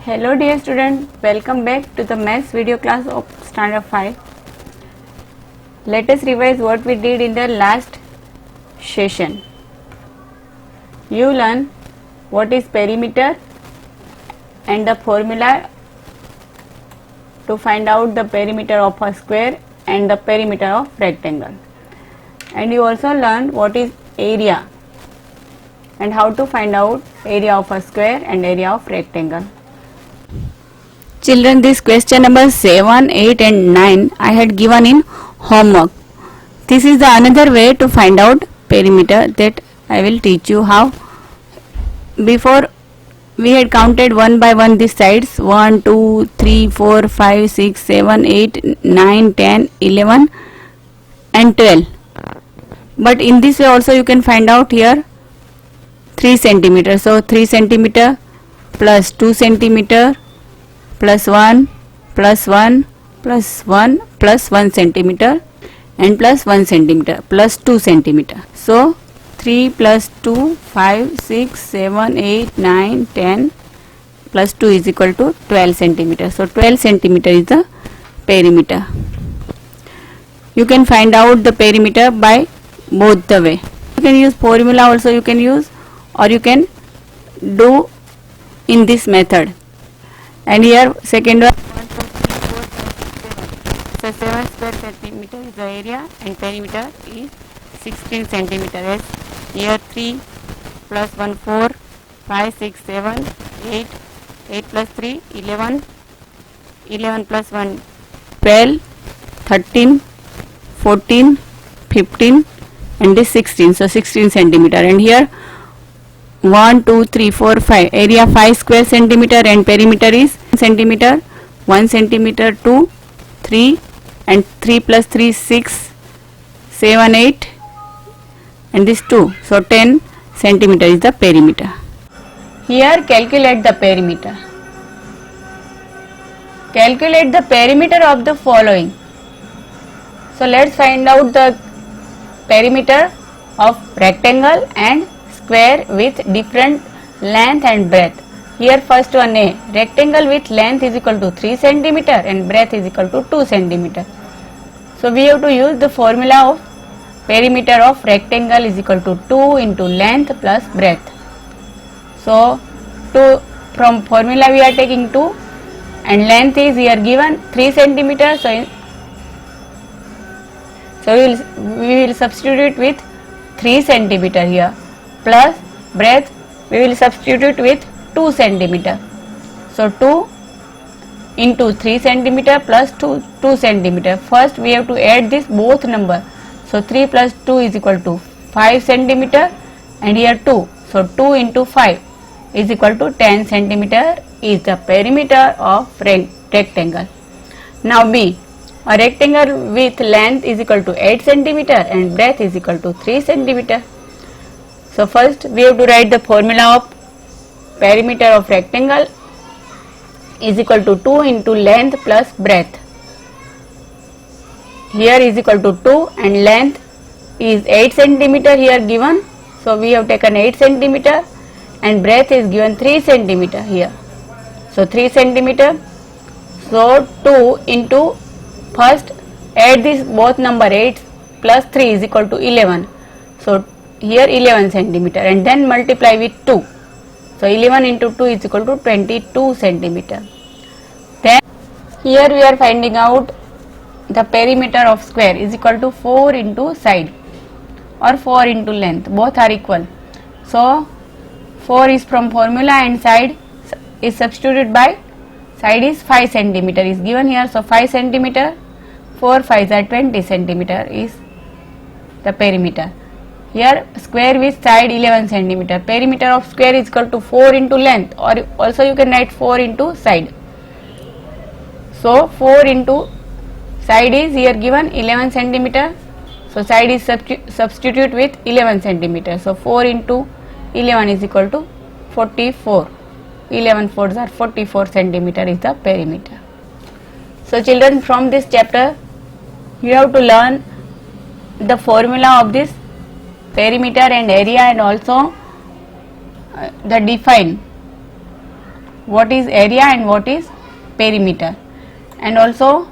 Hello dear student, welcome back to the maths video class of standard 5. Let us revise what we did in the last session. You learn what is perimeter and the formula to find out the perimeter of a square and the perimeter of rectangle. And you also learned what is area and how to find out area of a square and area of rectangle. Children, this question number 7, 8 and 9 I had given in homework. This is the another way to find out perimeter that I will teach you how. Before we had counted one by one these sides 1, 2, 3, 4, 5, 6, 7, 8, 9, 10, 11 and 12. But in this way also you can find out here 3 centimeter. So 3 centimeter plus 2 centimeter plus 1 plus 1 plus 1 plus 1 centimeter and plus 1 centimeter plus 2 centimeter. So 3 plus 2, 5, 6, 7, 8, 9, 10 plus 2 is equal to 12 centimeter. So 12 centimeter is the perimeter. You can find out the perimeter by both the way. You can use formula also you can use, or you can do in this method. And here second one 1, 2, 3, 4, 5, 6, 7. So 7 square centimeter is the area and perimeter is 16 centimeter. Yes. Here 3 plus 1 4, 5, 6, 7, 8, 8 plus 3 11, 11 plus 1 12, 13, 14, 15 and this 16. So 16 centimeter. And here 1, 2, 3, 4, 5. Area 5 square centimeter and perimeter is centimeter. 1 centimeter, 2, 3 and 3 plus 3, 6, 7, 8 and this 2. So 10 centimeter is the perimeter. Here calculate the perimeter. Calculate the perimeter of the following. So let's find out the perimeter of rectangle and square with different length and breadth. Here first one A, rectangle with length is equal to 3 centimeter and breadth is equal to 2 centimeter. So we have to use the formula of perimeter of rectangle is equal to 2 into length plus breadth. So from formula we are taking 2 and length is here given 3 centimeter. So we will substitute with 3 centimeter here. Plus breadth we will substitute with 2 centimeter. So 2 into 3 centimeter plus 2 centimeter. First we have to add this both number. So 3 plus 2 is equal to 5 centimeter and here 2. So 2 into 5 is equal to 10 centimeter is the perimeter of rectangle. Now B, a rectangle with length is equal to 8 centimeter and breadth is equal to 3 centimeter. So first we have to write the formula of perimeter of rectangle is equal to 2 into length plus breadth. Here is equal to 2 and length is 8 centimeter here given. So we have taken 8 centimeter and breadth is given 3 centimeter here. So 3 centimeter. So 2 into first add this both number 8 plus 3 is equal to 11. So here 11 centimeter and then multiply with 2. So 11 into 2 is equal to 22 centimeter. Then here we are finding out the perimeter of square is equal to 4 into side or 4 into length. Both are equal. So 4 is from formula and side is substituted by side is 5 centimeter is given here. So 5 centimeter, 4 5s are 20 centimeter is the perimeter. Here square with side 11 centimeter. Perimeter of square is equal to 4 into length, or also you can write 4 into side. So 4 into side is here given 11 centimeter. So side is substitute with 11 centimeter. So 4 into 11 is equal to 44. 11 4s are 44 centimeter is the perimeter. So children, from this chapter you have to learn the formula of this perimeter and area and also the define what is area and what is perimeter, and also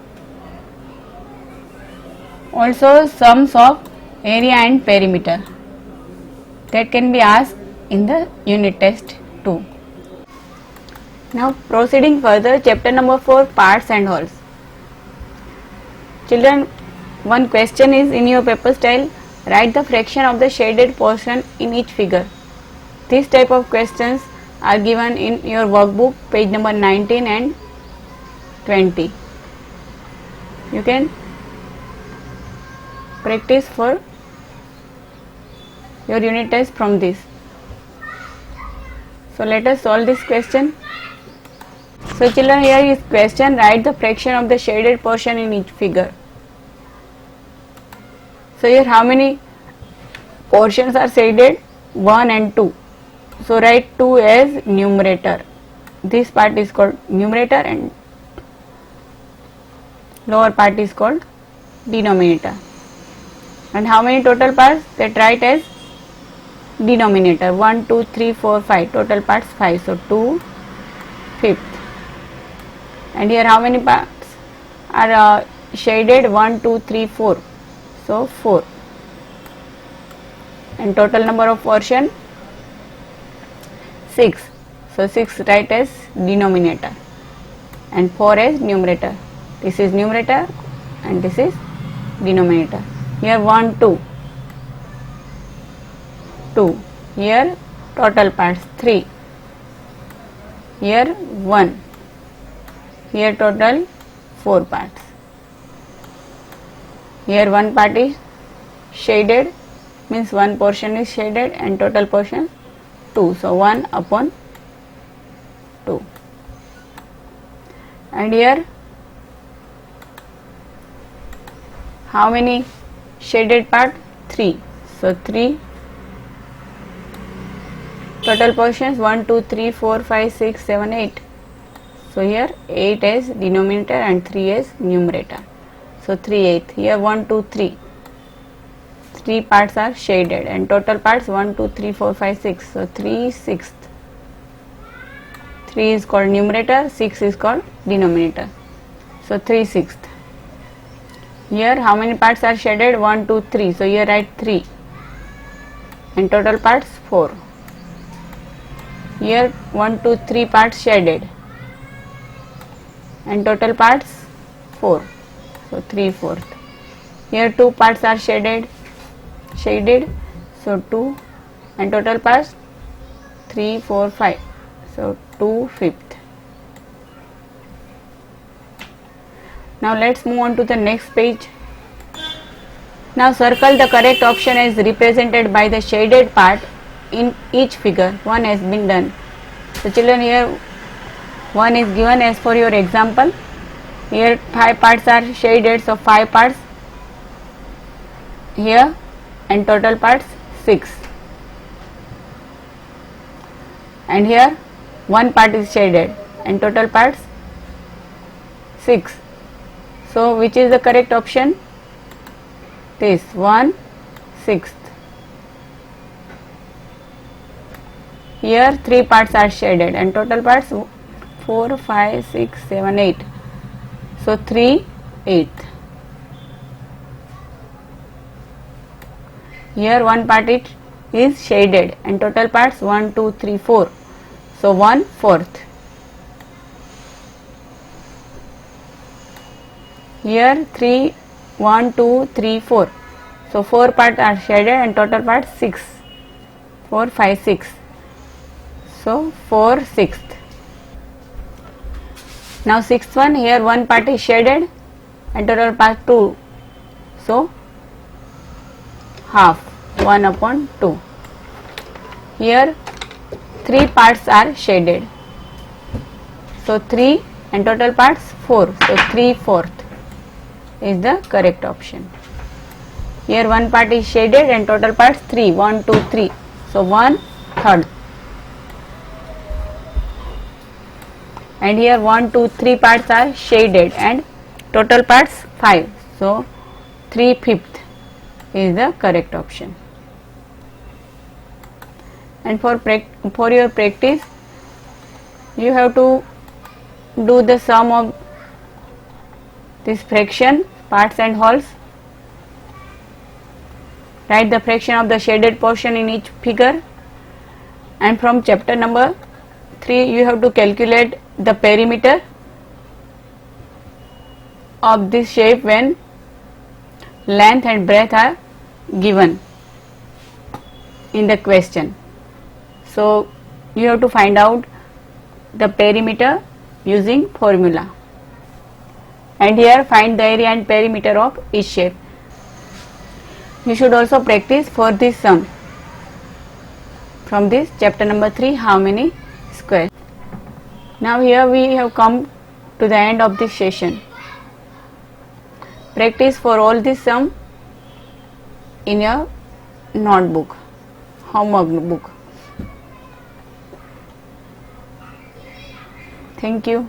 sums of area and perimeter that can be asked in the unit test too. Now proceeding further, chapter number 4, parts and wholes. Children, one question is in your paper style, write the fraction of the shaded portion in each figure. This type of questions are given in your workbook, page number 19 and 20. You can practice for your unit test from this. So let us solve this question. So children, here is question, write the fraction of the shaded portion in each figure. So here how many portions are shaded? 1 and 2. So write 2 as numerator. This part is called numerator and lower part is called denominator. And how many total parts? That write as denominator. 1, 2, 3, 4, 5. Total parts 5. So 2 fifth. And here how many parts are shaded? 1, 2, 3, 4. So 4. And total number of portion 6. So 6 write as denominator and 4 as numerator. This is numerator and this is denominator. Here 1, 2. 2. Here total parts 3. Here 1. Here total 4 parts. Here one part is shaded, means one portion is shaded and total portion 2. So 1 upon 2. And here how many shaded part? 3. So 3. Total portions 1, 2, 3, 4, 5, 6, 7, 8. So here 8 as denominator and 3 as numerator. So 3/8. Here 1, 2, 3. 3 parts are shaded and total parts 1, 2, 3, 4, 5, 6. So 3/6. 3 is called numerator, 6 is called denominator. So 3/6. Here how many parts are shaded? 1, 2, 3. So here write 3 and total parts 4. Here 1, 2, 3 parts shaded and total parts 4. So 3/4. Here 2 parts are shaded. So 2 and total parts 3, 4, 5. So 2/5. Now let's move on to the next page. Now circle the correct option as represented by the shaded part in each figure. One has been done. So children, here one is given as for your example. Here 5 parts are shaded, so 5 parts here and total parts 6. And here one part is shaded and total parts 6. So which is the correct option? This 1/6. Here 3 parts are shaded and total parts 4, 5, 6, 7, 8. So 3/8. Here one part is shaded and total parts 1, 2, 3, 4. So 1/4. Here 3, 1, 2, 3, 4. So 4 parts are shaded and total parts 6. 4, 5, 6. So 4/6. Now sixth one, here one part is shaded and total part 2. So half, 1/2. Here 3 parts are shaded. So 3 and total parts 4. So 3/4 is the correct option. Here one part is shaded and total parts 3. 1, 2, 3. So 1/3. And here 1, 2, 3 parts are shaded and total parts 5. So 3/5 is the correct option. And for your practice, You have to do the sum of this fraction, parts and wholes. Write the fraction of the shaded portion in each figure. And from chapter number 3 you have to calculate the perimeter of this shape when length and breadth are given in the question. So you have to find out the perimeter using formula, and here find the area and perimeter of each shape. You should also practice for this sum from this chapter number 3, how many square. Now here we have come to the end of this session. Practice for all this sum in your notebook, homework book. Thank you.